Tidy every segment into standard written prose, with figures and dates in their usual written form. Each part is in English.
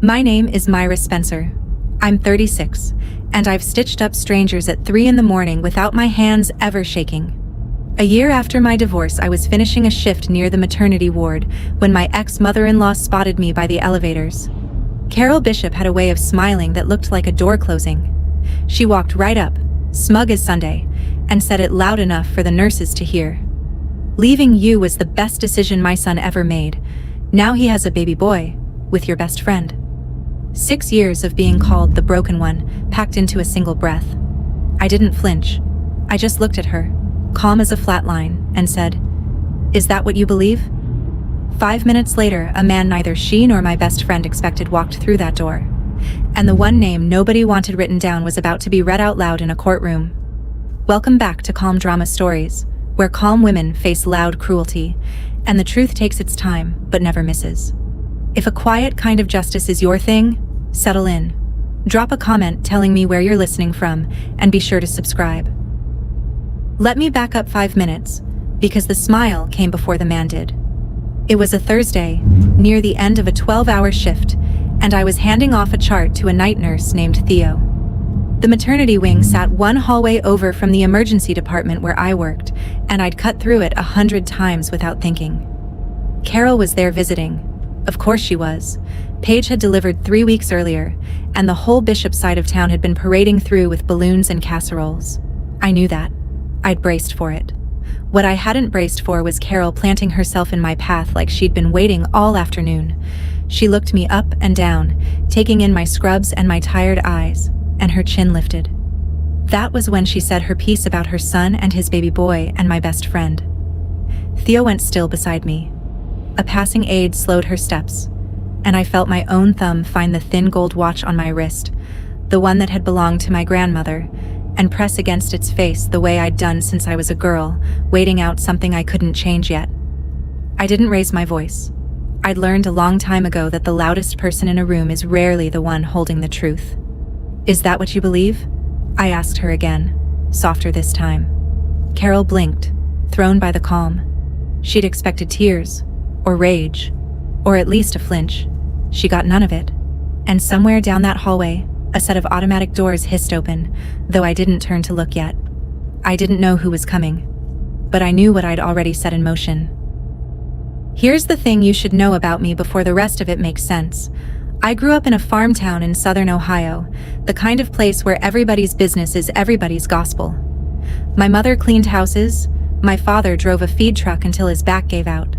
My name is Myra Spencer. I'm 36, and I've stitched up strangers at 3 in the morning without my hands ever shaking. A year after my divorce, I was finishing a shift near the maternity ward when my ex-mother-in-law spotted me by the elevators. Carol Bishop had a way of smiling that looked like a door closing. She walked right up, smug as Sunday, and said it loud enough for the nurses to hear. "Leaving you was the best decision my son ever made. Now he has a baby boy, with your best friend." 6 years of being called the broken one, packed into a single breath. I didn't flinch. I just looked at her, calm as a flat line, and said, "Is that what you believe?" 5 minutes later, a man neither she nor my best friend expected walked through that door. And the one name nobody wanted written down was about to be read out loud in a courtroom. Welcome back to Calm Drama Stories, where calm women face loud cruelty, and the truth takes its time, but never misses. If a quiet kind of justice is your thing, settle in. Drop a comment telling me where you're listening from, and be sure to subscribe. Let me back up 5 minutes, because the smile came before the man did. It was a Thursday, near the end of a 12-hour shift, and I was handing off a chart to a night nurse named Theo. The maternity wing sat one hallway over from the emergency department where I worked, and I'd cut through it 100 times without thinking. Carol was there visiting. Of course she was. Paige had delivered 3 weeks earlier, and the whole Bishop side of town had been parading through with balloons and casseroles. I knew that. I'd braced for it. What I hadn't braced for was Carol planting herself in my path like she'd been waiting all afternoon. She looked me up and down, taking in my scrubs and my tired eyes, and her chin lifted. That was when she said her piece about her son and his baby boy and my best friend. Theo went still beside me. A passing aide slowed her steps, and I felt my own thumb find the thin gold watch on my wrist, the one that had belonged to my grandmother, and press against its face the way I'd done since I was a girl, waiting out something I couldn't change yet. I didn't raise my voice. I'd learned a long time ago that the loudest person in a room is rarely the one holding the truth. "Is that what you believe?" I asked her again, softer this time. Carol blinked, thrown by the calm. She'd expected tears, or rage, or at least a flinch. She got none of it. And somewhere down that hallway, a set of automatic doors hissed open, though I didn't turn to look yet. I didn't know who was coming, but I knew what I'd already set in motion. Here's the thing you should know about me before the rest of it makes sense. I grew up in a farm town in southern Ohio, the kind of place where everybody's business is everybody's gospel. My mother cleaned houses, my father drove a feed truck until his back gave out.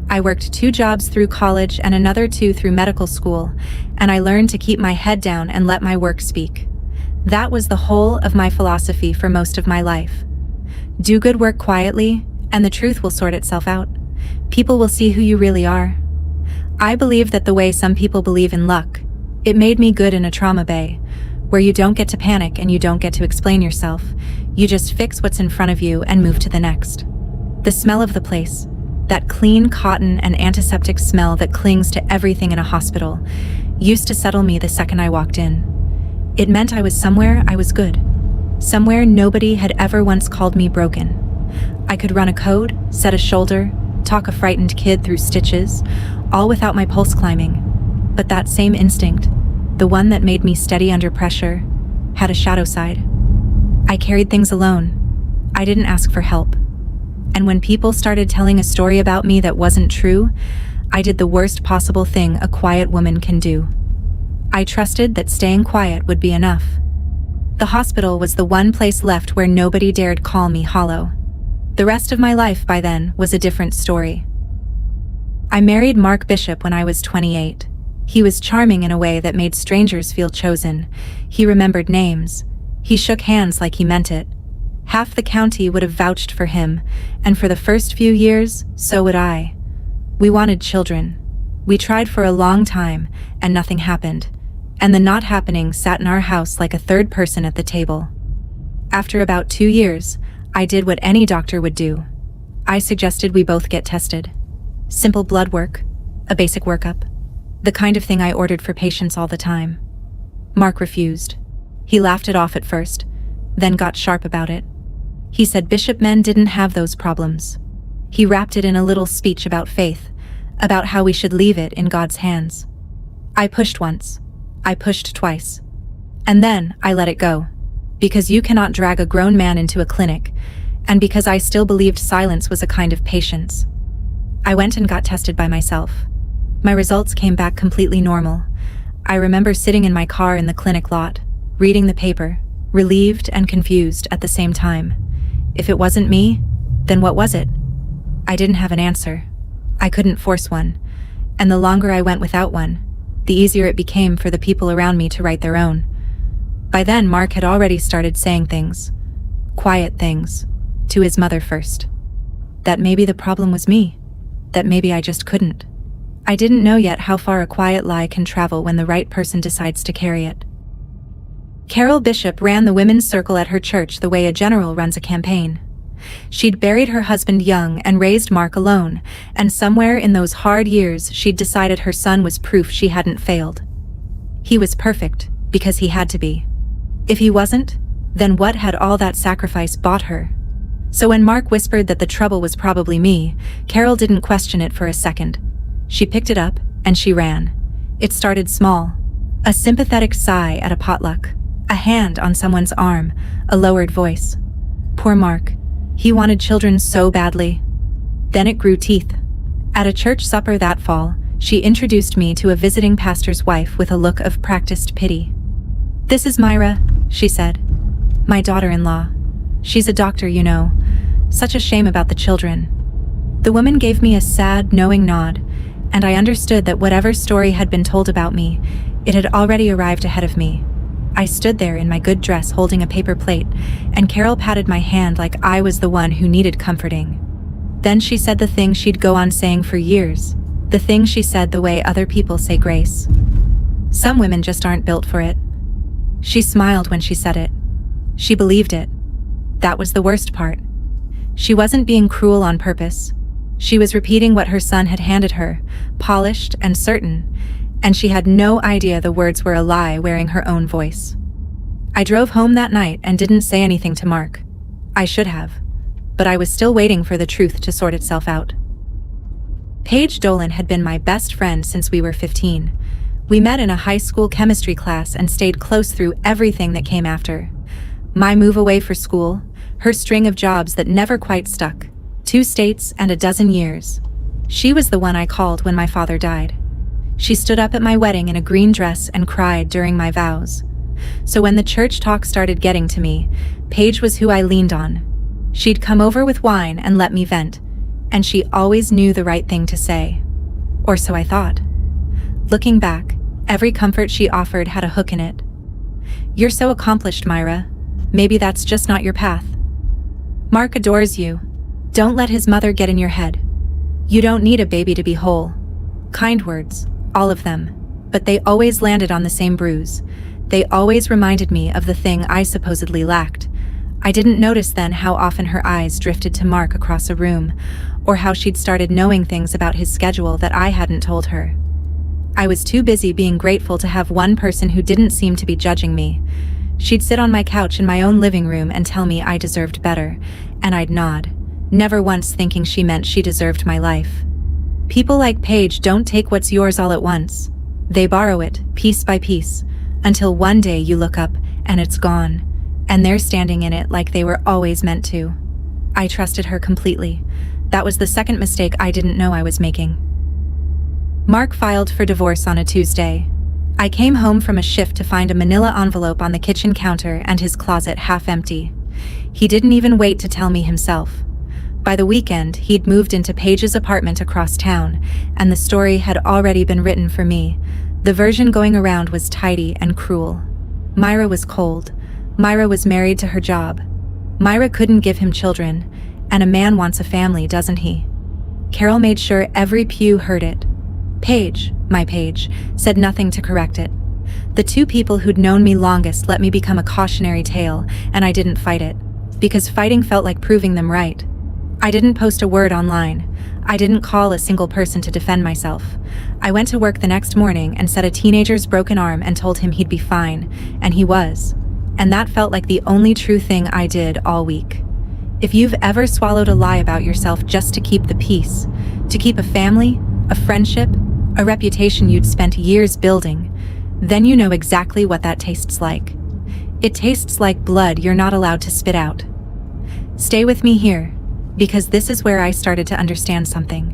I worked 2 jobs through college and another 2 through medical school, and I learned to keep my head down and let my work speak. That was the whole of my philosophy for most of my life. Do good work quietly, and the truth will sort itself out. People will see who you really are. I believe that the way some people believe in luck, it made me good in a trauma bay, where you don't get to panic and you don't get to explain yourself. You just fix what's in front of you and move to the next. The smell of the place, that clean cotton and antiseptic smell that clings to everything in a hospital, used to settle me the second I walked in. It meant I was somewhere I was good. Somewhere nobody had ever once called me broken. I could run a code, set a shoulder, talk a frightened kid through stitches, all without my pulse climbing. But that same instinct, the one that made me steady under pressure, had a shadow side. I carried things alone. I didn't ask for help. And when people started telling a story about me that wasn't true, I did the worst possible thing a quiet woman can do. I trusted that staying quiet would be enough. The hospital was the one place left where nobody dared call me hollow. The rest of my life by then was a different story. I married Mark Bishop when I was 28. He was charming in a way that made strangers feel chosen. He remembered names. He shook hands like he meant it. Half the county would have vouched for him, and for the first few years, so would I. We wanted children. We tried for a long time, and nothing happened. And the not happening sat in our house like a third person at the table. After about 2 years, I did what any doctor would do. I suggested we both get tested. Simple blood work, a basic workup, the kind of thing I ordered for patients all the time. Mark refused. He laughed it off at first, then got sharp about it. He said Bishop men didn't have those problems. He wrapped it in a little speech about faith, about how we should leave it in God's hands. I pushed once. I pushed twice. And then I let it go. Because you cannot drag a grown man into a clinic, and because I still believed silence was a kind of patience. I went and got tested by myself. My results came back completely normal. I remember sitting in my car in the clinic lot, reading the paper, relieved and confused at the same time. If it wasn't me, then what was it? I didn't have an answer. I couldn't force one. And the longer I went without one, the easier it became for the people around me to write their own. By then, Mark had already started saying things, quiet things, to his mother first. That maybe the problem was me. That maybe I just couldn't. I didn't know yet how far a quiet lie can travel when the right person decides to carry it. Carol Bishop ran the women's circle at her church the way a general runs a campaign. She'd buried her husband young and raised Mark alone, and somewhere in those hard years she'd decided her son was proof she hadn't failed. He was perfect, because he had to be. If he wasn't, then what had all that sacrifice bought her? So when Mark whispered that the trouble was probably me, Carol didn't question it for a second. She picked it up, and she ran. It started small. A sympathetic sigh at a potluck. A hand on someone's arm. A lowered voice. Poor Mark. He wanted children so badly. Then it grew teeth. At a church supper that fall, she introduced me to a visiting pastor's wife with a look of practiced pity. "This is Myra," she said. "My daughter-in-law. She's a doctor, you know. Such a shame about the children." The woman gave me a sad, knowing nod, and I understood that whatever story had been told about me, it had already arrived ahead of me. I stood there in my good dress holding a paper plate, and Carol patted my hand like I was the one who needed comforting. Then she said the thing she'd go on saying for years, the thing she said the way other people say grace. Some women just aren't built for it. She smiled when she said it. She believed it. That was the worst part. She wasn't being cruel on purpose. She was repeating what her son had handed her, polished and certain, and she had no idea the words were a lie wearing her own voice. I drove home that night and didn't say anything to Mark. I should have, but I was still waiting for the truth to sort itself out. Paige Dolan had been my best friend since we were 15. We met in a high school chemistry class and stayed close through everything that came after. My move away for school, her string of jobs that never quite stuck, 2 states and a dozen years. She was the one I called when my father died. She stood up at my wedding in a green dress and cried during my vows. So when the church talk started getting to me, Paige was who I leaned on. She'd come over with wine and let me vent, and she always knew the right thing to say. Or so I thought. Looking back, every comfort she offered had a hook in it. "You're so accomplished, Myra. Maybe that's just not your path. Mark adores you. Don't let his mother get in your head. You don't need a baby to be whole." Kind words, all of them, but they always landed on the same bruise. They always reminded me of the thing I supposedly lacked. I didn't notice then how often her eyes drifted to Mark across a room, or how she'd started knowing things about his schedule that I hadn't told her. I was too busy being grateful to have one person who didn't seem to be judging me. She'd sit on my couch in my own living room and tell me I deserved better, and I'd nod, never once thinking she meant she deserved my life. People like Paige don't take what's yours all at once. They borrow it, piece by piece, until one day you look up and it's gone, and they're standing in it like they were always meant to. I trusted her completely. That was the second mistake I didn't know I was making. Mark filed for divorce on a Tuesday. I came home from a shift to find a manila envelope on the kitchen counter and his closet half empty. He didn't even wait to tell me himself. By the weekend, he'd moved into Paige's apartment across town, and the story had already been written for me. The version going around was tidy and cruel. Myra was cold. Myra was married to her job. Myra couldn't give him children, and a man wants a family, doesn't he? Carol made sure every pew heard it. Paige, my Paige, said nothing to correct it. The 2 people who'd known me longest let me become a cautionary tale, and I didn't fight it, because fighting felt like proving them right. I didn't post a word online. I didn't call a single person to defend myself. I went to work the next morning and set a teenager's broken arm and told him he'd be fine, and he was. And that felt like the only true thing I did all week. If you've ever swallowed a lie about yourself just to keep the peace, to keep a family, a friendship, A reputation you'd spent years building. Then you know exactly what that tastes like. It tastes like blood you're not allowed to spit out. Stay with me here, because this is where I started to understand something.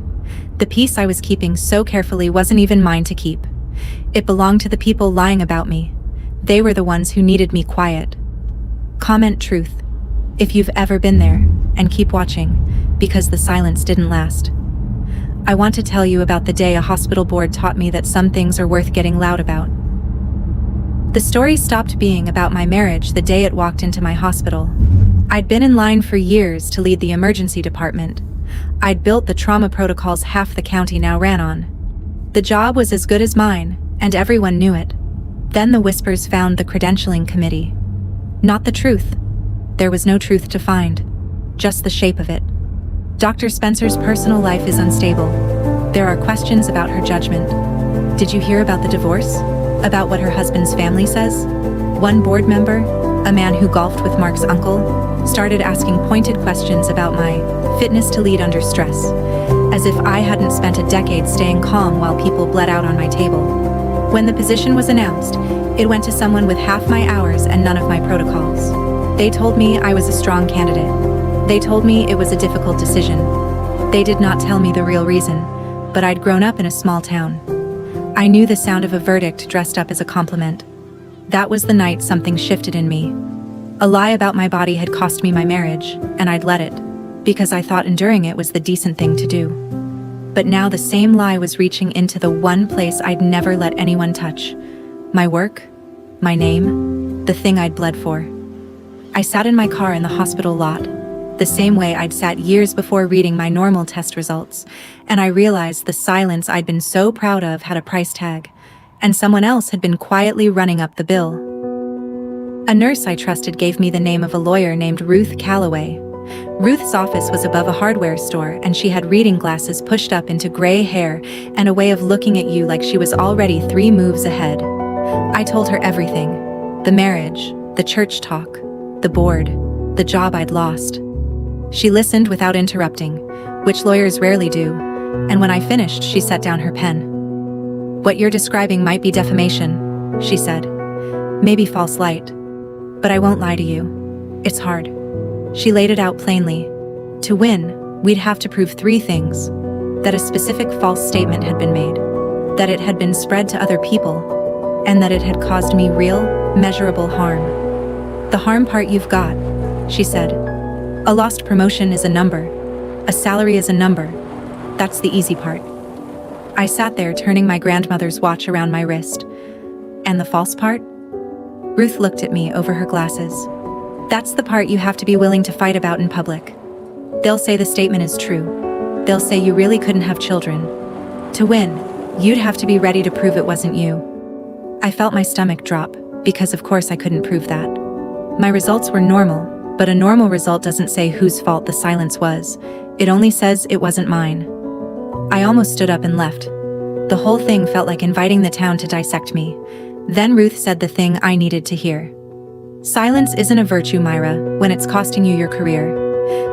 The peace I was keeping so carefully wasn't even mine to keep. It belonged to the people lying about me. They were the ones who needed me quiet. Comment truth, if you've ever been there, and keep watching, because the silence didn't last. I want to tell you about the day a hospital board taught me that some things are worth getting loud about. The story stopped being about my marriage the day it walked into my hospital. I'd been in line for years to lead the emergency department. I'd built the trauma protocols half the county now ran on. The job was as good as mine, and everyone knew it. Then the whispers found the credentialing committee. Not the truth. There was no truth to find, just the shape of it. Dr. Spencer's personal life is unstable. There are questions about her judgment. Did you hear about the divorce? About what her husband's family says? One board member, a man who golfed with Mark's uncle, started asking pointed questions about my fitness to lead under stress, as if I hadn't spent a decade staying calm while people bled out on my table. When the position was announced, it went to someone with half my hours and none of my protocols. They told me I was a strong candidate. They told me it was a difficult decision. They did not tell me the real reason, but I'd grown up in a small town. I knew the sound of a verdict dressed up as a compliment. That was the night something shifted in me. A lie about my body had cost me my marriage, and I'd let it, because I thought enduring it was the decent thing to do. But now the same lie was reaching into the one place I'd never let anyone touch. My work, my name, the thing I'd bled for. I sat in my car in the hospital lot, the same way I'd sat years before reading my normal test results, and I realized the silence I'd been so proud of had a price tag, and someone else had been quietly running up the bill. A nurse I trusted gave me the name of a lawyer named Ruth Calloway. Ruth's office was above a hardware store, and she had reading glasses pushed up into gray hair and a way of looking at you like she was already 3 moves ahead. I told her everything: the marriage, the church talk, the board, the job I'd lost. She listened without interrupting, which lawyers rarely do, and when I finished, she set down her pen. "What you're describing might be defamation," she said. "Maybe false light. But I won't lie to you. It's hard." She laid it out plainly. To win, we'd have to prove 3 things: that a specific false statement had been made, that it had been spread to other people, and that it had caused me real, measurable harm. "The harm part you've got," she said. "A lost promotion is a number. A salary is a number. That's the easy part." I sat there turning my grandmother's watch around my wrist. "And the false part?" Ruth looked at me over her glasses. "That's the part you have to be willing to fight about in public. They'll say the statement is true. They'll say you really couldn't have children. To win, you'd have to be ready to prove it wasn't you." I felt my stomach drop, because of course I couldn't prove that. My results were normal, but a normal result doesn't say whose fault the silence was. It only says it wasn't mine. I almost stood up and left. The whole thing felt like inviting the town to dissect me. Then Ruth said the thing I needed to hear. "Silence isn't a virtue, Myra, when it's costing you your career.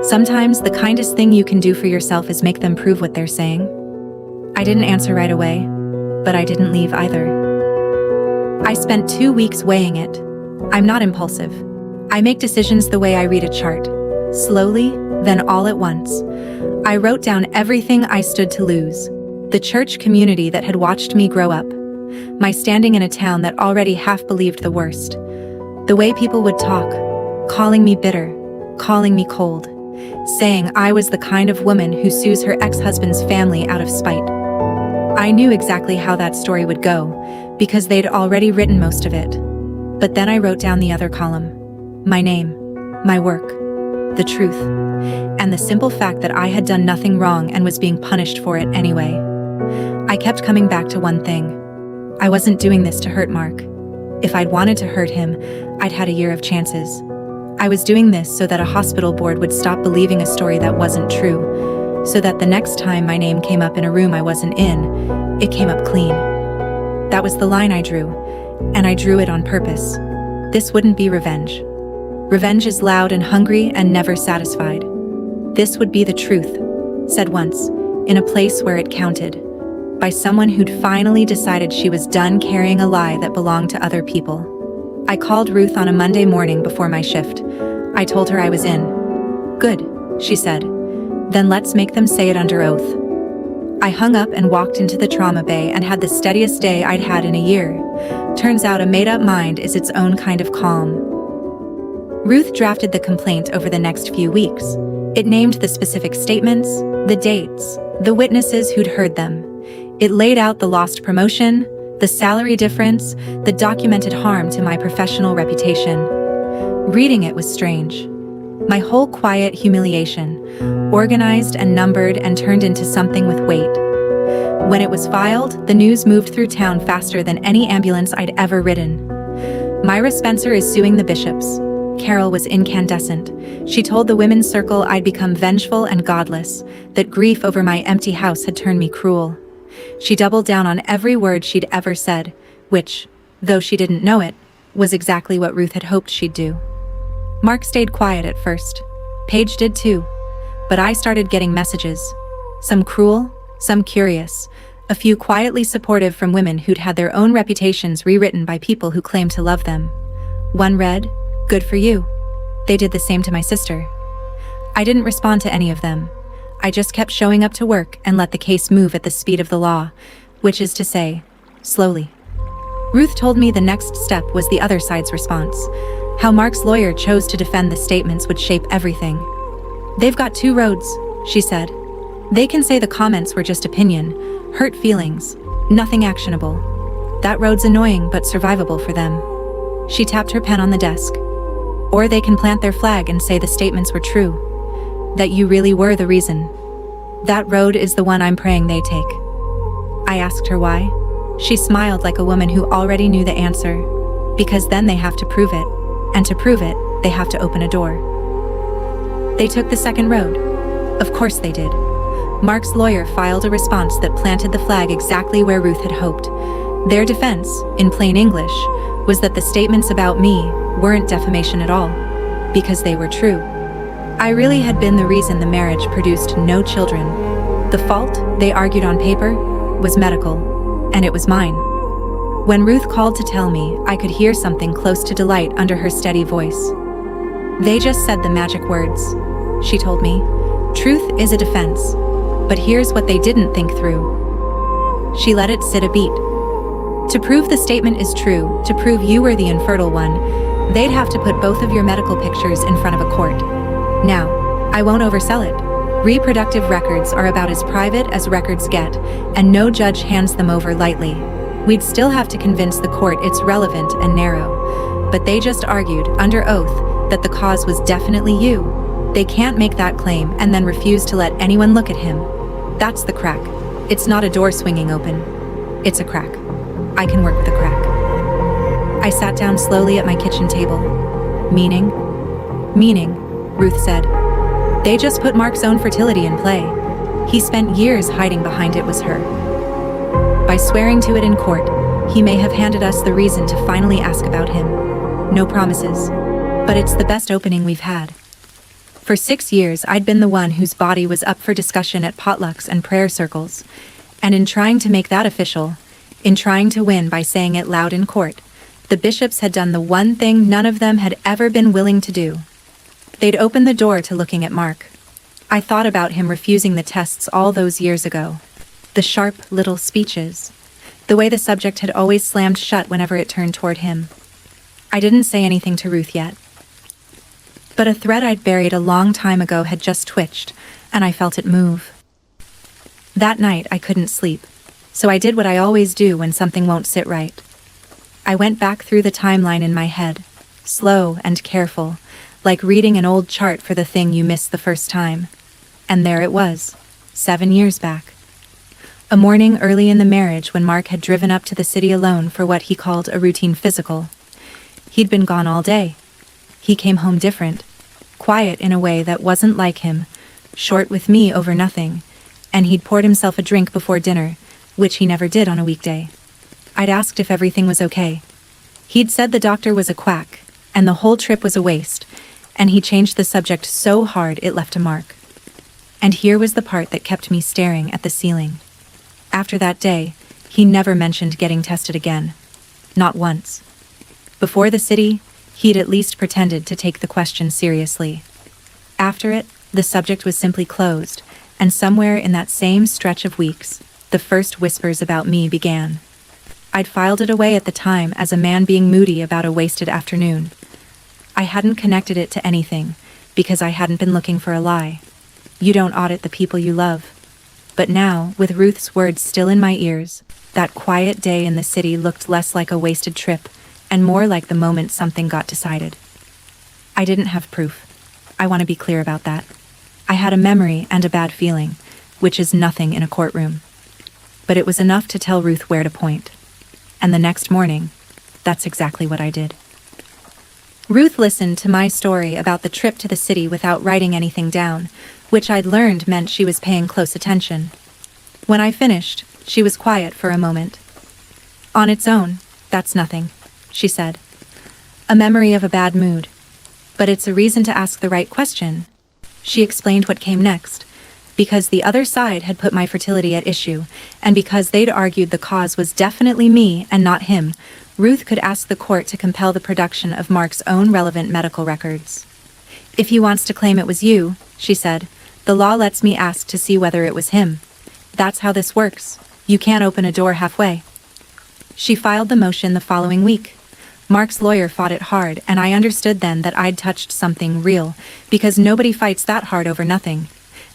Sometimes the kindest thing you can do for yourself is make them prove what they're saying." I didn't answer right away, but I didn't leave either. I spent 2 weeks weighing it. I'm not impulsive. I make decisions the way I read a chart. Slowly, then all at once. I wrote down everything I stood to lose. The church community that had watched me grow up. My standing in a town that already half believed the worst. The way people would talk, calling me bitter, calling me cold, saying I was the kind of woman who sues her ex-husband's family out of spite. I knew exactly how that story would go, because they'd already written most of it. But then I wrote down the other column. My name, my work, the truth, and the simple fact that I had done nothing wrong and was being punished for it anyway. I kept coming back to one thing. I wasn't doing this to hurt Mark. If I'd wanted to hurt him, I'd had a year of chances. I was doing this so that a hospital board would stop believing a story that wasn't true, so that the next time my name came up in a room I wasn't in, it came up clean. That was the line I drew, and I drew it on purpose. This wouldn't be revenge. Revenge is loud and hungry and never satisfied. This would be the truth, said once, in a place where it counted. by someone who'd finally decided she was done carrying a lie that belonged to other people. I called Ruth on a Monday morning before my shift. I told her I was in. "Good," she said. "Then let's make them say it under oath." I hung up and walked into the trauma bay and had the steadiest day I'd had in a year. Turns out a made-up mind is its own kind of calm. Ruth drafted the complaint over the next few weeks. It named the specific statements, the dates, the witnesses who'd heard them. It laid out the lost promotion, the salary difference, the documented harm to my professional reputation. Reading it was strange. My whole quiet humiliation, organized and numbered and turned into something with weight. When it was filed, the news moved through town faster than any ambulance I'd ever ridden. Myra Spencer is suing the bishops. Carol was incandescent. She told the women's circle I'd become vengeful and godless, that grief over my empty house had turned me cruel. She doubled down on every word she'd ever said, which, though she didn't know it, was exactly what Ruth had hoped she'd do. Mark stayed quiet at first. Paige did too. But I started getting messages. Some cruel, some curious, a few quietly supportive from women who'd had their own reputations rewritten by people who claimed to love them. One read, "Good for you." They did the same to my sister. I didn't respond to any of them. I just kept showing up to work and let the case move at the speed of the law, which is to say, slowly. Ruth told me the next step was the other side's response. How Mark's lawyer chose to defend the statements would shape everything. "They've got two roads," she said. "They can say the comments were just opinion, hurt feelings, nothing actionable. That road's annoying but survivable for them." She tapped her pen on the desk. "Or they can plant their flag and say the statements were true, that you really were the reason. That road is the one I'm praying they take." I asked her why. She smiled like a woman who already knew the answer. Because then they have to prove it. And to prove it, they have to open a door. They took the second road. Of course they did. Mark's lawyer filed a response that planted the flag exactly where Ruth had hoped. Their defense, in plain English, was that the statements about me weren't defamation at all, because they were true. I really had been the reason the marriage produced no children. The fault, they argued on paper, was medical, and it was mine. When Ruth called to tell me, I could hear something close to delight under her steady voice. "They just said the magic words," she told me. "Truth is a defense, but here's what they didn't think through." She let it sit a beat. "To prove the statement is true, to prove you were the infertile one, they'd have to put both of your medical pictures in front of a court. Now, I won't oversell it. Reproductive records are about as private as records get, and no judge hands them over lightly. We'd still have to convince the court it's relevant and narrow. But they just argued, under oath, that the cause was definitely you. They can't make that claim and then refuse to let anyone look at him. That's the crack. It's not a door swinging open. It's a crack. I can work with a crack." I sat down slowly at my kitchen table. "Meaning?" "Meaning," Ruth said. "They just put Mark's own fertility in play. He spent years hiding behind it was her. By swearing to it in court, he may have handed us the reason to finally ask about him. No promises, but it's the best opening we've had. For 6 years, I'd been the one whose body was up for discussion at potlucks and prayer circles, and in trying to make that official, in trying to win by saying it loud in court, the bishops had done the one thing none of them had ever been willing to do. They'd opened the door to looking at Mark. I thought about him refusing the tests all those years ago. The sharp little speeches. The way the subject had always slammed shut whenever it turned toward him. I didn't say anything to Ruth yet. But a thread I'd buried a long time ago had just twitched, and I felt it move. That night I couldn't sleep, so I did what I always do when something won't sit right. I went back through the timeline in my head, slow and careful, like reading an old chart for the thing you missed the first time. And there it was, 7 years back. A morning early in the marriage when Mark had driven up to the city alone for what he called a routine physical. He'd been gone all day. He came home different, quiet in a way that wasn't like him, short with me over nothing, and he'd poured himself a drink before dinner, which he never did on a weekday. I'd asked if everything was okay. He'd said the doctor was a quack, and the whole trip was a waste, and he changed the subject so hard it left a mark. And here was the part that kept me staring at the ceiling. After that day, he never mentioned getting tested again. Not once. Before the city, he'd at least pretended to take the question seriously. After it, the subject was simply closed, and somewhere in that same stretch of weeks, the first whispers about me began. I'd filed it away at the time as a man being moody about a wasted afternoon. I hadn't connected it to anything, because I hadn't been looking for a lie. You don't audit the people you love. But now, with Ruth's words still in my ears, that quiet day in the city looked less like a wasted trip, and more like the moment something got decided. I didn't have proof. I want to be clear about that. I had a memory and a bad feeling, which is nothing in a courtroom. But it was enough to tell Ruth where to point. And the next morning, that's exactly what I did. Ruth listened to my story about the trip to the city without writing anything down, which I'd learned meant she was paying close attention. When I finished, she was quiet for a moment. On its own, that's nothing, she said. A memory of a bad mood. But it's a reason to ask the right question. She explained what came next. Because the other side had put my fertility at issue, and because they'd argued the cause was definitely me and not him, Ruth could ask the court to compel the production of Mark's own relevant medical records. If he wants to claim it was you, she said, the law lets me ask to see whether it was him. That's how this works. You can't open a door halfway. She filed the motion the following week. Mark's lawyer fought it hard, and I understood then that I'd touched something real, because nobody fights that hard over nothing.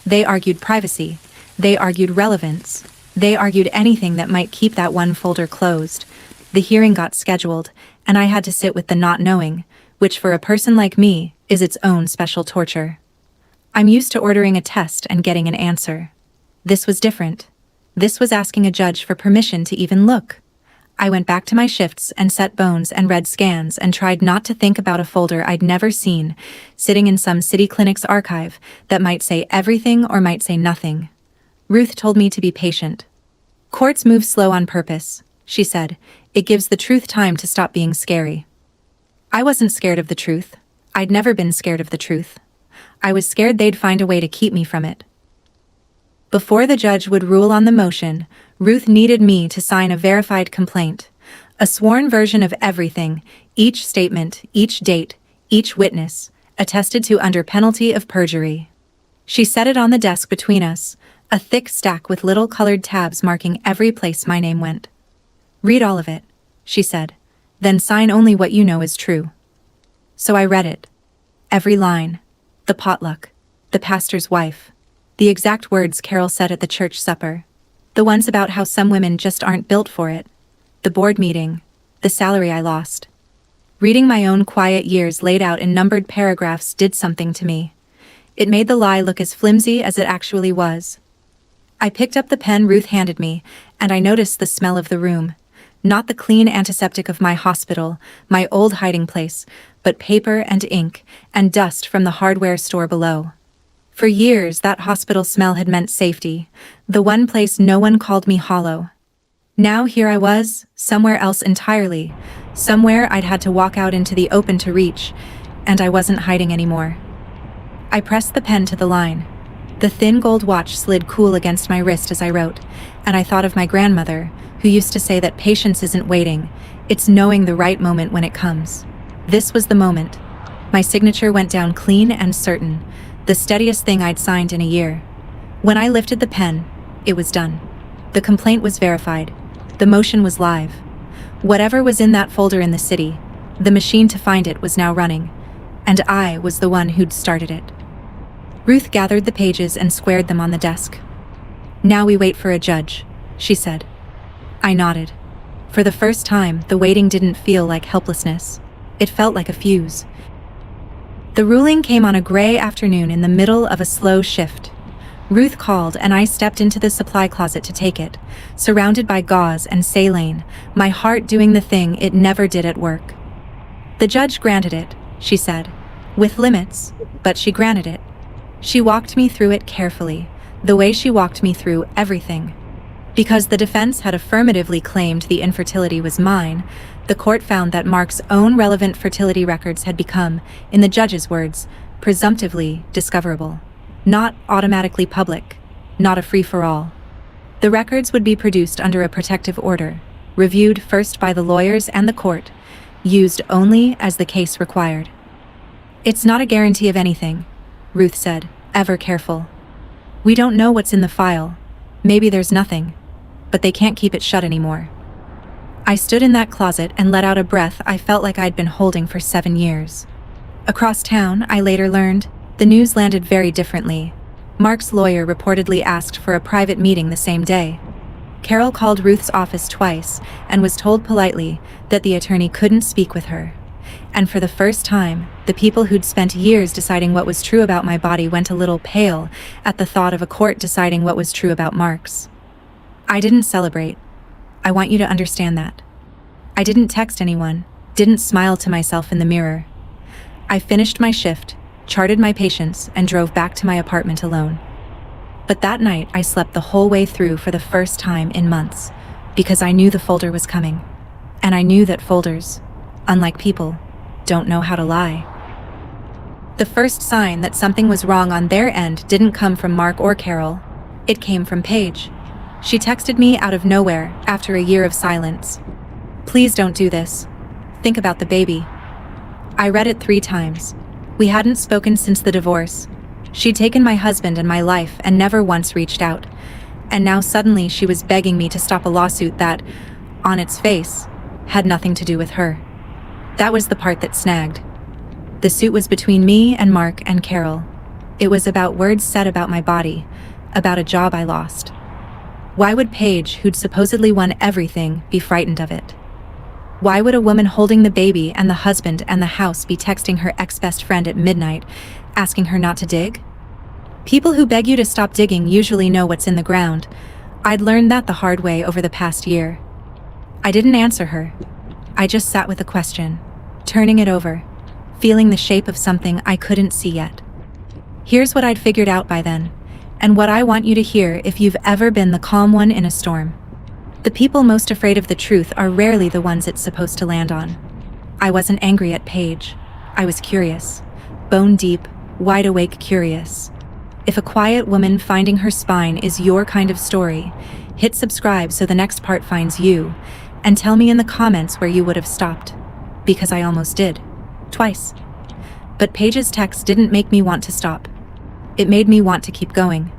They argued privacy. They argued relevance. They argued anything that might keep that one folder closed. The hearing got scheduled, and I had to sit with the not knowing, which for a person like me is its own special torture. I'm used to ordering a test and getting an answer. This was different. This was asking a judge for permission to even look. I went back to my shifts and set bones and read scans and tried not to think about a folder I'd never seen, sitting in some city clinic's archive that might say everything or might say nothing. Ruth told me to be patient. Courts move slow on purpose, she said. It gives the truth time to stop being scary. I wasn't scared of the truth. I'd never been scared of the truth. I was scared they'd find a way to keep me from it. Before the judge would rule on the motion, Ruth needed me to sign a verified complaint, a sworn version of everything, each statement, each date, each witness, attested to under penalty of perjury. She set it on the desk between us, a thick stack with little colored tabs marking every place my name went. Read all of it, she said, then sign only what you know is true. So I read it. Every line. The potluck. The pastor's wife. The exact words Carol said at the church supper. The ones about how some women just aren't built for it. The board meeting. The salary I lost. Reading my own quiet years laid out in numbered paragraphs did something to me. It made the lie look as flimsy as it actually was. I picked up the pen Ruth handed me, and I noticed the smell of the room. Not the clean antiseptic of my hospital, my old hiding place, but paper and ink, and dust from the hardware store below. For years, that hospital smell had meant safety, the one place no one called me hollow. Now here I was, somewhere else entirely, somewhere I'd had to walk out into the open to reach, and I wasn't hiding anymore. I pressed the pen to the line. The thin gold watch slid cool against my wrist as I wrote, and I thought of my grandmother, who used to say that patience isn't waiting, it's knowing the right moment when it comes. This was the moment. My signature went down clean and certain, the steadiest thing I'd signed in a year. When I lifted the pen, it was done. The complaint was verified. The motion was live. Whatever was in that folder in the city, the machine to find it was now running, and I was the one who'd started it. Ruth gathered the pages and squared them on the desk. Now we wait for a judge, she said. I nodded. For the first time, the waiting didn't feel like helplessness. It felt like a fuse. The ruling came on a gray afternoon in the middle of a slow shift. Ruth called and I stepped into the supply closet to take it, surrounded by gauze and saline, my heart doing the thing it never did at work. The judge granted it, she said. With limits, but she granted it. She walked me through it carefully, the way she walked me through everything. Because the defense had affirmatively claimed the infertility was mine, the court found that Mark's own relevant fertility records had become, in the judge's words, presumptively discoverable. Not automatically public, not a free-for-all. The records would be produced under a protective order, reviewed first by the lawyers and the court, used only as the case required. "It's not a guarantee of anything," Ruth said, ever careful. "We don't know what's in the file. Maybe there's nothing, but they can't keep it shut anymore." I stood in that closet and let out a breath I felt like I'd been holding for 7 years. Across town, I later learned, the news landed very differently. Mark's lawyer reportedly asked for a private meeting the same day. Carol called Ruth's office twice and was told politely that the attorney couldn't speak with her. And for the first time, the people who'd spent years deciding what was true about my body went a little pale at the thought of a court deciding what was true about Mark's. I didn't celebrate. I want you to understand that. I didn't text anyone, didn't smile to myself in the mirror. I finished my shift, charted my patients, and drove back to my apartment alone. But that night, I slept the whole way through for the first time in months, because I knew the folder was coming. And I knew that folders, unlike people, don't know how to lie. The first sign that something was wrong on their end didn't come from Mark or Carol. It came from Paige. She texted me out of nowhere after a year of silence. "Please don't do this. Think about the baby." I read it 3 times. We hadn't spoken since the divorce. She'd taken my husband and my life and never once reached out. And now suddenly she was begging me to stop a lawsuit that, on its face, had nothing to do with her. That was the part that snagged. The suit was between me and Mark and Carol. It was about words said about my body, about a job I lost. Why would Paige, who'd supposedly won everything, be frightened of it? Why would a woman holding the baby and the husband and the house be texting her ex-best friend at midnight, asking her not to dig? People who beg you to stop digging usually know what's in the ground. I'd learned that the hard way over the past year. I didn't answer her. I just sat with the question, turning it over, feeling the shape of something I couldn't see yet. Here's what I'd figured out by then, and what I want you to hear if you've ever been the calm one in a storm. The people most afraid of the truth are rarely the ones it's supposed to land on. I wasn't angry at Paige. I was curious. Bone deep, wide awake curious. If a quiet woman finding her spine is your kind of story, hit subscribe so the next part finds you, and tell me in the comments where you would have stopped. Because I almost did. Twice. But Paige's text didn't make me want to stop. It made me want to keep going.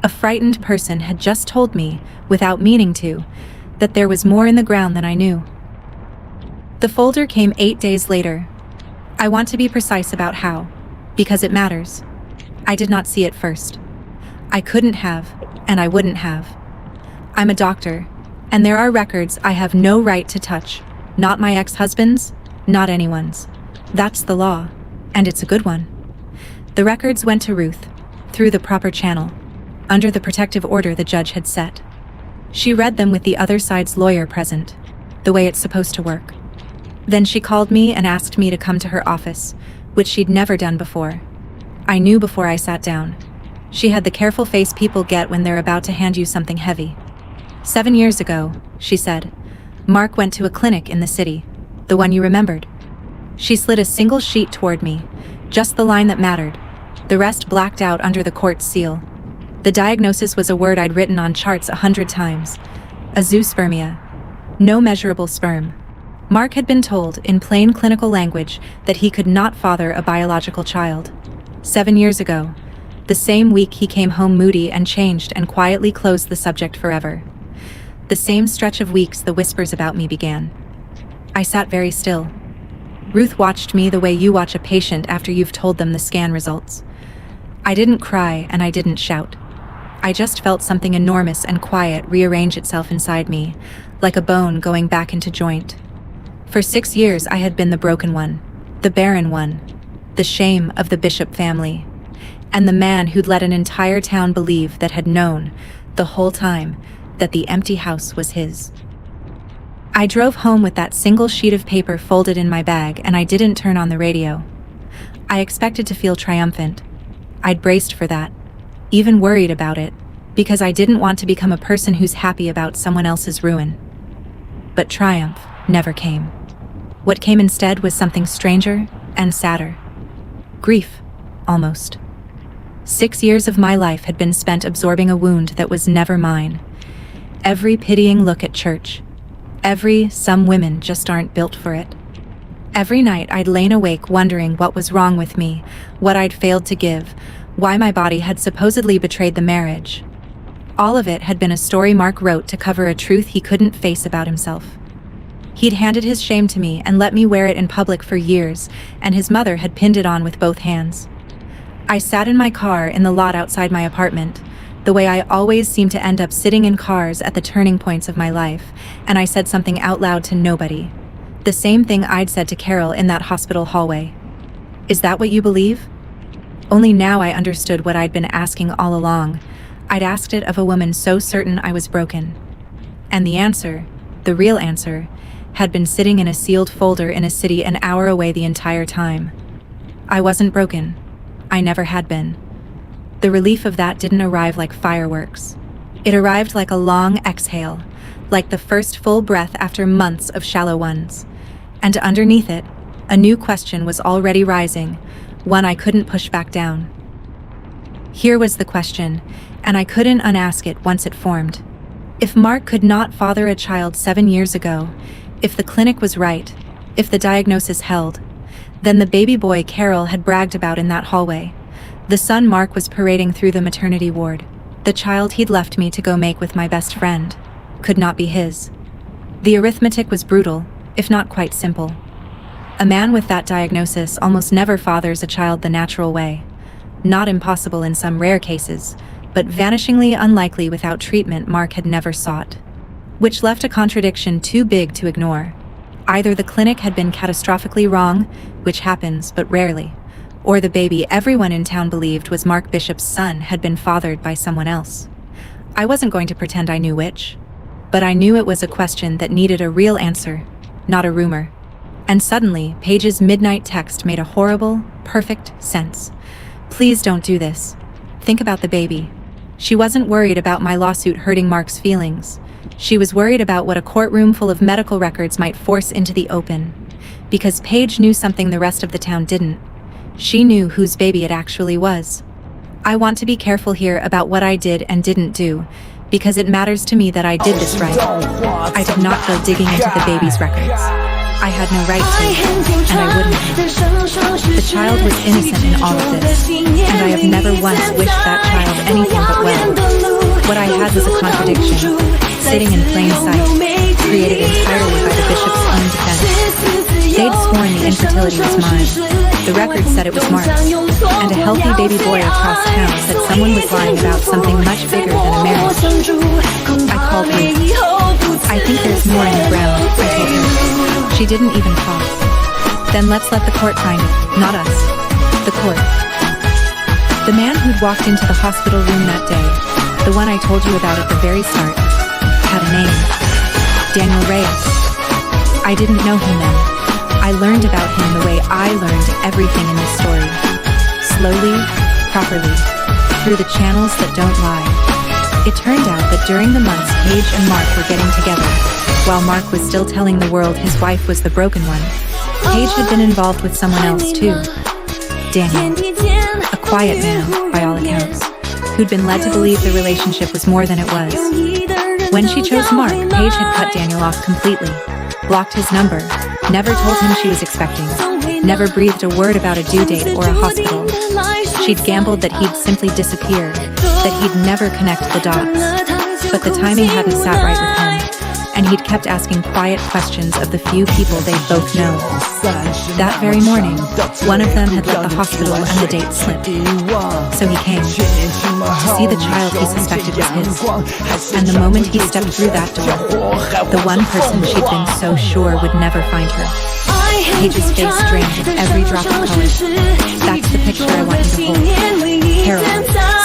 A frightened person had just told me, without meaning to, that there was more in the ground than I knew. The folder came 8 days later. I want to be precise about how, because it matters. I did not see it first. I couldn't have, and I wouldn't have. I'm a doctor, and there are records I have no right to touch. Not my ex-husband's, not anyone's. That's the law, and it's a good one. The records went to Ruth, through the proper channel, under the protective order the judge had set. She read them with the other side's lawyer present, the way it's supposed to work. Then she called me and asked me to come to her office, which she'd never done before. I knew before I sat down. She had the careful face people get when they're about to hand you something heavy. 7 years ago, she said, Mark went to a clinic in the city, the one you remembered. She slid a single sheet toward me, just the line that mattered, the rest blacked out under the court's seal. The diagnosis was a word I'd written on charts 100 times. Azoospermia. No measurable sperm. Mark had been told, in plain clinical language, that he could not father a biological child. 7 years ago, the same week he came home moody and changed and quietly closed the subject forever. The same stretch of weeks the whispers about me began. I sat very still. Ruth watched me the way you watch a patient after you've told them the scan results. I didn't cry and I didn't shout. I just felt something enormous and quiet rearrange itself inside me, like a bone going back into joint. For 6 years I had been the broken one, the barren one, the shame of the Bishop family, and the man who'd let an entire town believe that had known, the whole time, that the empty house was his. I drove home with that single sheet of paper folded in my bag, and I didn't turn on the radio. I expected to feel triumphant. I'd braced for that, even worried about it, because I didn't want to become a person who's happy about someone else's ruin. But triumph never came. What came instead was something stranger and sadder. Grief, almost. 6 years of my life had been spent absorbing a wound that was never mine. every pitying look at church, every "some women just aren't built for it." Every night I'd lain awake wondering what was wrong with me, what I'd failed to give, why my body had supposedly betrayed the marriage. All of it had been a story Mark wrote to cover a truth he couldn't face about himself. He'd handed his shame to me and let me wear it in public for years, and his mother had pinned it on with both hands. I sat in my car in the lot outside my apartment, the way I always seem to end up sitting in cars at the turning points of my life, and I said something out loud to nobody. The same thing I'd said to Carol in that hospital hallway. "Is that what you believe?" Only now I understood what I'd been asking all along. I'd asked it of a woman so certain I was broken. And the answer, the real answer, had been sitting in a sealed folder in a city an hour away the entire time. I wasn't broken. I never had been. The relief of that didn't arrive like fireworks. It arrived like a long exhale, like the first full breath after months of shallow ones. And underneath it, a new question was already rising, one I couldn't push back down. Here was the question, and I couldn't unask it once it formed. If Mark could not father a child 7 years ago, if the clinic was right, if the diagnosis held, then the baby boy Carol had bragged about in that hallway, the son Mark was parading through the maternity ward, the child he'd left me to go make with my best friend, could not be his. The arithmetic was brutal, if not quite simple. A man with that diagnosis almost never fathers a child the natural way. Not impossible in some rare cases, but vanishingly unlikely without treatment Mark had never sought. Which left a contradiction too big to ignore. Either the clinic had been catastrophically wrong, which happens but rarely, or the baby everyone in town believed was Mark Bishop's son had been fathered by someone else. I wasn't going to pretend I knew which, but I knew it was a question that needed a real answer, not a rumor. And suddenly, Paige's midnight text made a horrible, perfect sense. "Please don't do this. Think about the baby." She wasn't worried about my lawsuit hurting Mark's feelings. She was worried about what a courtroom full of medical records might force into the open. Because Paige knew something the rest of the town didn't. She knew whose baby it actually was. I want to be careful here about what I did and didn't do, because it matters to me that I did this right. I did not go digging into the baby's records. I had no right to, and I wouldn't have. The child was innocent in all of this, and I have never once wished that child anything but well. What I had was a contradiction, sitting in plain sight, created entirely by the bishop's own defense. They'd sworn the infertility was mine. The record said it was Mark's, and a healthy baby boy across town said someone was lying about something much bigger than a marriage. I called Ruth. "I think there's more in the ground," I told her. She didn't even cough. "Then let's let the court find it, not us. The court." The man who'd walked into the hospital room that day, the one I told you about at the very start, had a name. Daniel Reyes. I didn't know him then. I learned about him the way I learned everything in this story. Slowly, properly, through the channels that don't lie. It turned out that during the months Paige and Mark were getting together, while Mark was still telling the world his wife was the broken one, Paige had been involved with someone else too. Daniel. A quiet man, by all accounts, who'd been led to believe the relationship was more than it was. When she chose Mark, Paige had cut Daniel off completely, blocked his number, never told him she was expecting, never breathed a word about a due date or a hospital. She'd gambled that he'd simply disappear, that he'd never connect the dots. But the timing hadn't sat right with him, and he'd kept asking quiet questions of the few people they'd both known. That very morning, one of them had let the hospital and the date slip. So he came, to see the child he suspected was his. And the moment he stepped through that door, the one person she'd been so sure would never find her, Paige's face drained of every drop of color. That's the picture I want you to hold. Carol,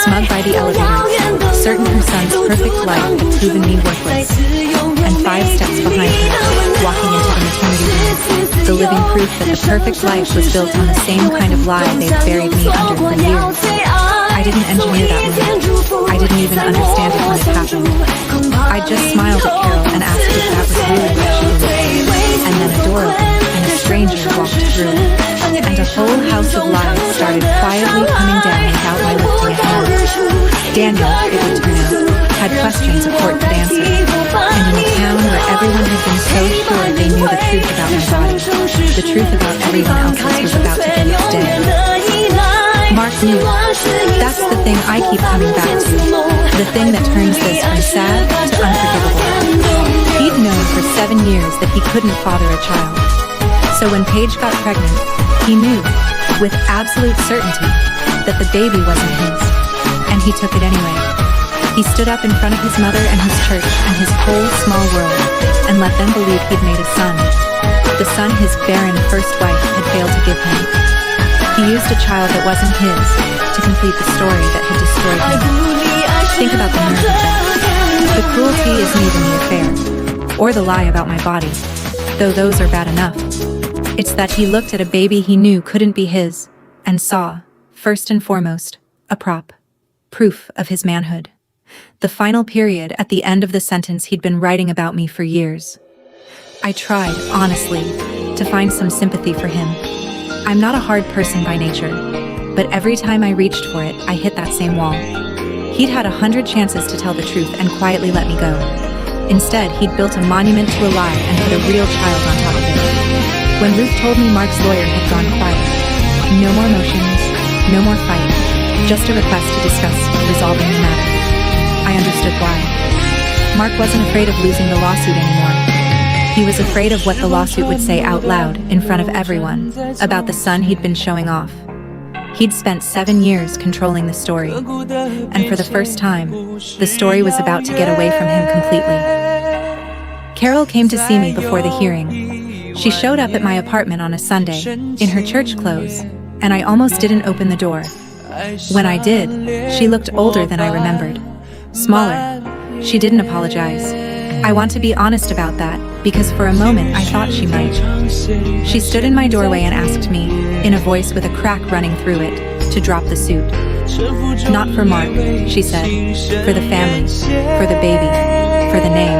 smug by the elevator, certain her son's perfect life had proven me worthless. And 5 steps behind her, walking into the maternity room, the living proof that the perfect life was built on the same kind of lie they'd buried me under for years. I didn't engineer that moment. I didn't even understand it when it happened. I just smiled at Carol and asked if that was really what she believed. And then a door opened and a stranger walked through. and a whole house of lies started quietly coming down without my lifting a hand. Daniel, it would turn out, had questions a court could answer, and in a town where everyone had been so sure they knew the truth about my body, the truth about everyone else's was about to get its day. Mark knew. That's the thing I keep coming back to, the thing that turns this from sad to unforgivable. He'd known for 7 years that he couldn't father a child. So when Paige got pregnant, he knew, with absolute certainty, that the baby wasn't his. And he took it anyway. He stood up in front of his mother and his church and his whole small world, and let them believe he'd made a son. The son his barren first wife had failed to give him. He used a child that wasn't his to complete the story that had destroyed him. Think about the nerve of that. The cruelty isn't even the affair, or the lie about my body, though those are bad enough. It's that he looked at a baby he knew couldn't be his, and saw, first and foremost, a proof of his manhood. The final period at the end of the sentence he'd been writing about me for years. I tried, honestly, to find some sympathy for him. I'm not a hard person by nature, but every time I reached for it, I hit that same wall. He'd had 100 chances to tell the truth and quietly let me go. Instead, he'd built a monument to a lie and put a real child on top of it. When Ruth told me Mark's lawyer had gone quiet, no more motions, no more fight, just a request to discuss resolving the matter. I understood why. Mark wasn't afraid of losing the lawsuit anymore. He was afraid of what the lawsuit would say out loud in front of everyone about the son he'd been showing off. He'd spent 7 years controlling the story, and for the first time, the story was about to get away from him completely. Carol came to see me before the hearing. She showed up at my apartment on a Sunday, in her church clothes, and I almost didn't open the door. When I did, she looked older than I remembered. Smaller. She didn't apologize. I want to be honest about that, because for a moment I thought she might. She stood in my doorway and asked me, in a voice with a crack running through it, to drop the suit. Not for Mark, she said, for the family, for the baby, for the name.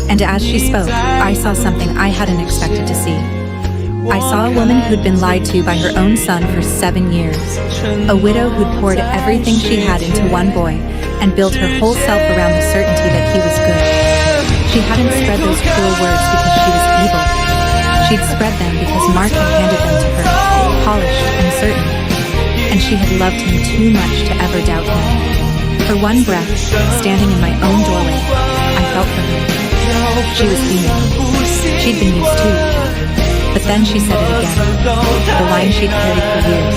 And as she spoke, I saw something I hadn't expected to see. I saw a woman who'd been lied to by her own son for 7 years. A widow who'd poured everything she had into one boy and built her whole self around the certainty that he was good. She hadn't spread those cruel words because she was evil. She'd spread them because Mark had handed them to her, polished and certain. And she had loved him too much to ever doubt him. For one breath, standing in my own doorway, I felt for her. She was beaming. She'd been used too. But then she said it again, the line she'd carried for years.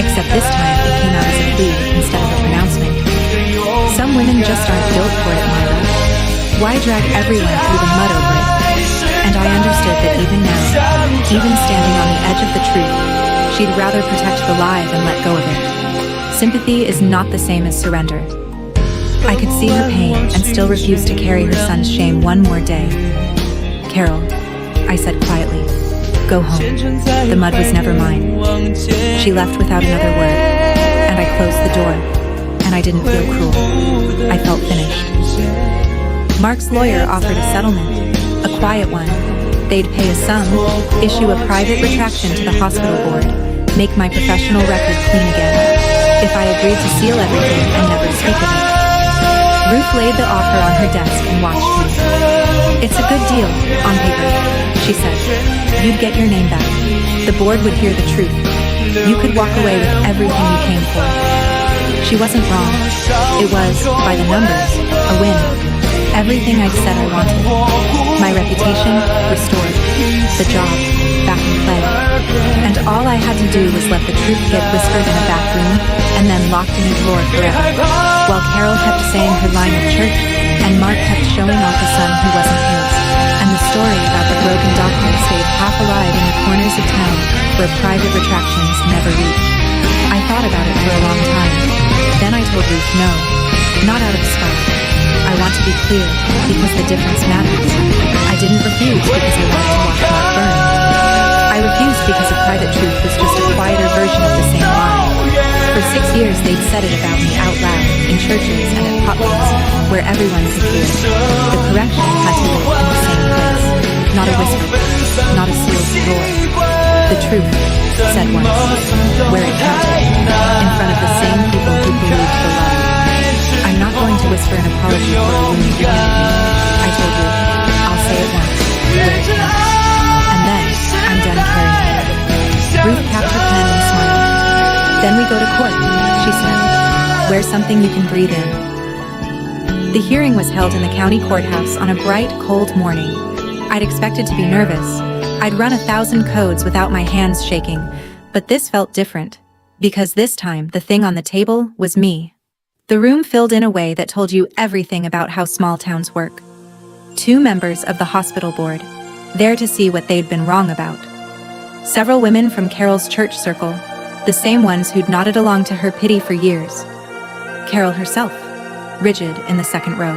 Except this time it came out as a plea instead of a pronouncement. Some women just aren't built for it, Myra. Why drag everyone through the mud over it? And I understood that even now, even standing on the edge of the truth, she'd rather protect the lie than let go of it. Sympathy is not the same as surrender. I could see her pain and still refuse to carry her son's shame one more day. Carol, I said quietly, go home. The mud was never mine. She left without another word, and I closed the door, and I didn't feel cruel. I felt finished. Mark's lawyer offered a settlement, a quiet one. They'd pay a sum, issue a private retraction to the hospital board, make my professional record clean again, if I agreed to seal everything and never speak of it. Ruth laid the offer on her desk and watched me. It's a good deal, on paper, she said. You'd get your name back. The board would hear the truth. You could walk away with everything you came for. She wasn't wrong. It was, by the numbers, a win. Everything I'd said I wanted. My reputation, restored. The job, back in play. And all I had to do was let the truth get whispered in a back room, and then locked in a drawer forever. While Carol kept saying her line of church, and Mark kept showing off a son who wasn't his. And the story about the broken document stayed half alive in the corners of town, where private retractions never reached. I thought about it for a long time. Then I told Ruth no, not out of spite. I want to be clear, because the difference matters. I didn't refuse because I wanted to watch Mark burn. I refused because a private truth was just a quieter version of the same lie. For 6 years they'd said it about me out loud, in churches and at potlucks, where everyone could hear. The correction had to live in the same place. Not a whisper, not a sealed drawer. The truth. said once, where it counted, in front of the same people who believed the lie. I'm not going to whisper an apology for a wound you handed me. I told you, I'll say it once, where it counts. And then, I'm done carrying it. Ruth capped her pen and smiled. Then we go to court, she said. Wear something you can breathe in. The hearing was held in the county courthouse on a bright, cold morning. I'd expected to be nervous. I'd run 1,000 codes without my hands shaking, but this felt different, because this time the thing on the table was me. The room filled in a way that told you everything about how small towns work. 2 members of the hospital board, there to see what they'd been wrong about. Several women from Carol's church circle, the same ones who'd nodded along to her pity for years. Carol herself, rigid in the second row.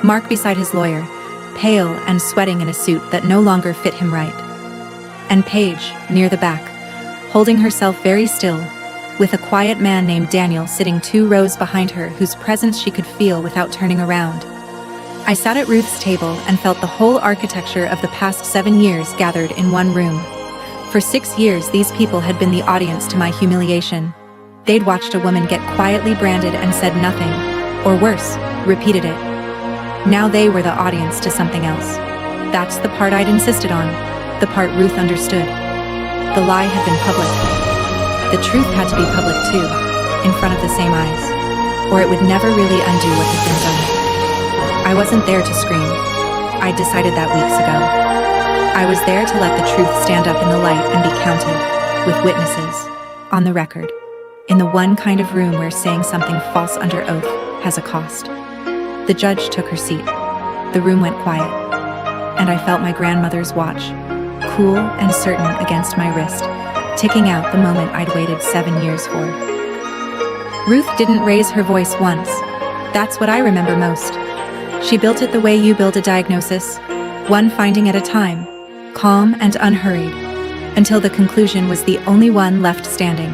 Mark beside his lawyer, pale and sweating in a suit that no longer fit him right. And Paige, near the back, holding herself very still, with a quiet man named Daniel sitting 2 rows behind her whose presence she could feel without turning around. I sat at Ruth's table and felt the whole architecture of the past 7 years gathered in one room. For 6 years, these people had been the audience to my humiliation. They'd watched a woman get quietly branded and said nothing, or worse, repeated it. Now they were the audience to something else. That's the part I'd insisted on, the part Ruth understood. The lie had been public. The truth had to be public too, in front of the same eyes, or it would never really undo what had been done. I wasn't there to scream. I'd decided that weeks ago. I was there to let the truth stand up in the light and be counted, with witnesses, on the record, in the one kind of room where saying something false under oath has a cost. The judge took her seat. The room went quiet, and I felt my grandmother's watch, cool and certain against my wrist, ticking out the moment I'd waited 7 years for. Ruth didn't raise her voice once. That's what I remember most. She built it the way you build a diagnosis, one finding at a time, calm and unhurried, until the conclusion was the only one left standing.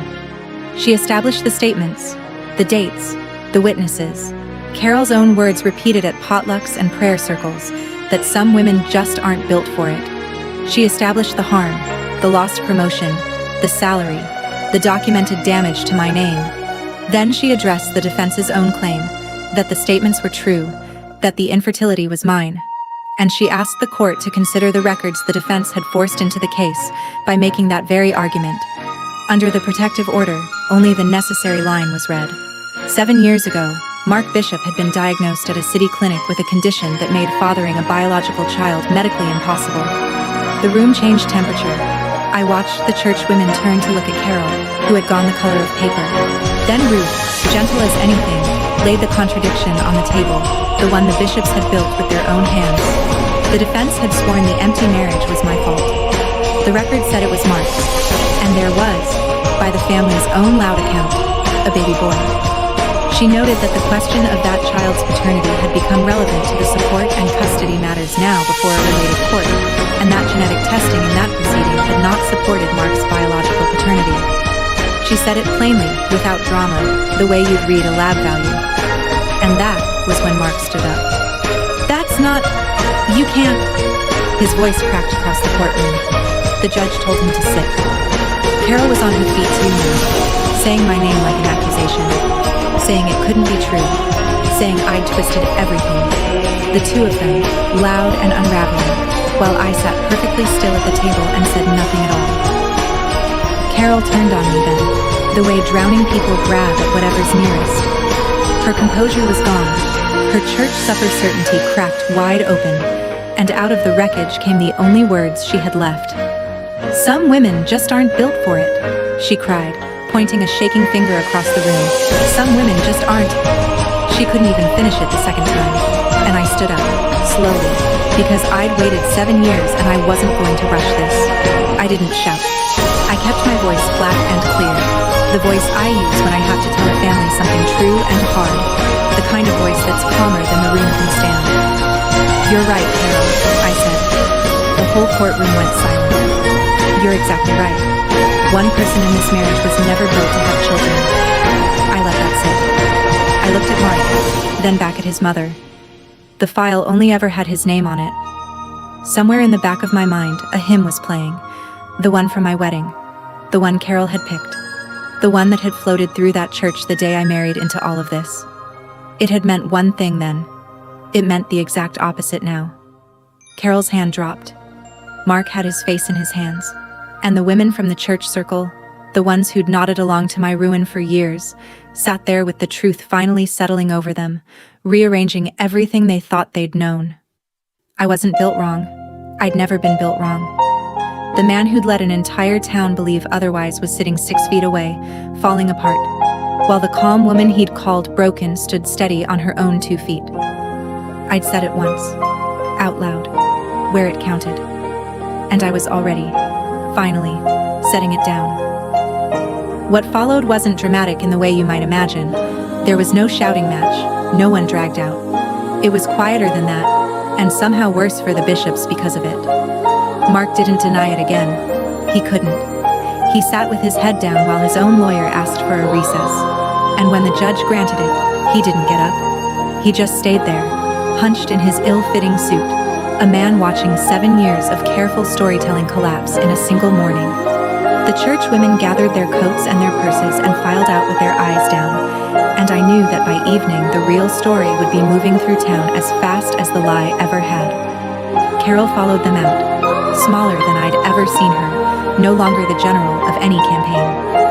She established the statements, the dates, the witnesses, Carol's own words repeated at potlucks and prayer circles, that some women just aren't built for it. She established the harm, the lost promotion, the salary, the documented damage to my name. Then she addressed the defense's own claim, that the statements were true, that the infertility was mine. And she asked the court to consider the records the defense had forced into the case by making that very argument. Under the protective order, only the necessary line was read. 7 years ago, Mark Bishop had been diagnosed at a city clinic with a condition that made fathering a biological child medically impossible. The room changed temperature. I watched the church women turn to look at Carol, who had gone the color of paper. Then Ruth, gentle as anything, laid the contradiction on the table, the one the bishops had built with their own hands. The defense had sworn the empty marriage was my fault. The record said it was Mark's, and there was, by the family's own loud account, a baby boy. She noted that the question of that child's paternity had become relevant to the support and custody matters now before a related court, and that genetic testing in that proceeding had not supported Mark's biological paternity. She said it plainly, without drama, the way you'd read a lab value. And that was when Mark stood up. That's not... You can't... His voice cracked across the courtroom. The judge told him to sit. Carol was on her feet too now, saying my name like an accusation, saying it couldn't be true, saying I'd twisted everything. The two of them, loud and unraveling, while I sat perfectly still at the table and said nothing at all. Carol turned on me then, the way drowning people grab at whatever's nearest. Her composure was gone. Her church supper certainty cracked wide open, and out of the wreckage came the only words she had left. Some women just aren't built for it, she cried, pointing a shaking finger across the room. Some women just aren't. She couldn't even finish it the second time, and I stood up, slowly, because I'd waited 7 years and I wasn't going to rush this. I didn't shout. I kept my voice flat and clear, the voice I use when I have to tell a family something true and hard, the kind of voice that's calmer than the room can stand. You're right, Carol, I said. The whole courtroom went silent. You're exactly right. One person in this marriage was never built to have children. I let that sit. I looked at Mark, then back at his mother. The file only ever had his name on it. Somewhere in the back of my mind, a hymn was playing, the one from my wedding, The one Carol had picked. The one that had floated through that church the day I married into all of this. It had meant one thing then. It meant the exact opposite now. Carol's hand dropped. Mark had his face in his hands. And the women from the church circle, the ones who'd nodded along to my ruin for years, sat there with the truth finally settling over them, rearranging everything they thought they'd known. I wasn't built wrong. I'd never been built wrong. The man who'd let an entire town believe otherwise was sitting 6 feet away, falling apart, while the calm woman he'd called broken stood steady on her own 2 feet. I'd said it once, out loud, where it counted. And I was already, finally, setting it down. What followed wasn't dramatic in the way you might imagine. There was no shouting match, no one dragged out. It was quieter than that, and somehow worse for the bishops because of it. Mark didn't deny it again. He couldn't. He sat with his head down while his own lawyer asked for a recess. And when the judge granted it, he didn't get up. He just stayed there, hunched in his ill-fitting suit, a man watching 7 years of careful storytelling collapse in a single morning. The church women gathered their coats and their purses and filed out with their eyes down, and I knew that by evening the real story would be moving through town as fast as the lie ever had. Carol followed them out, smaller than I'd ever seen her, no longer the general of any campaign.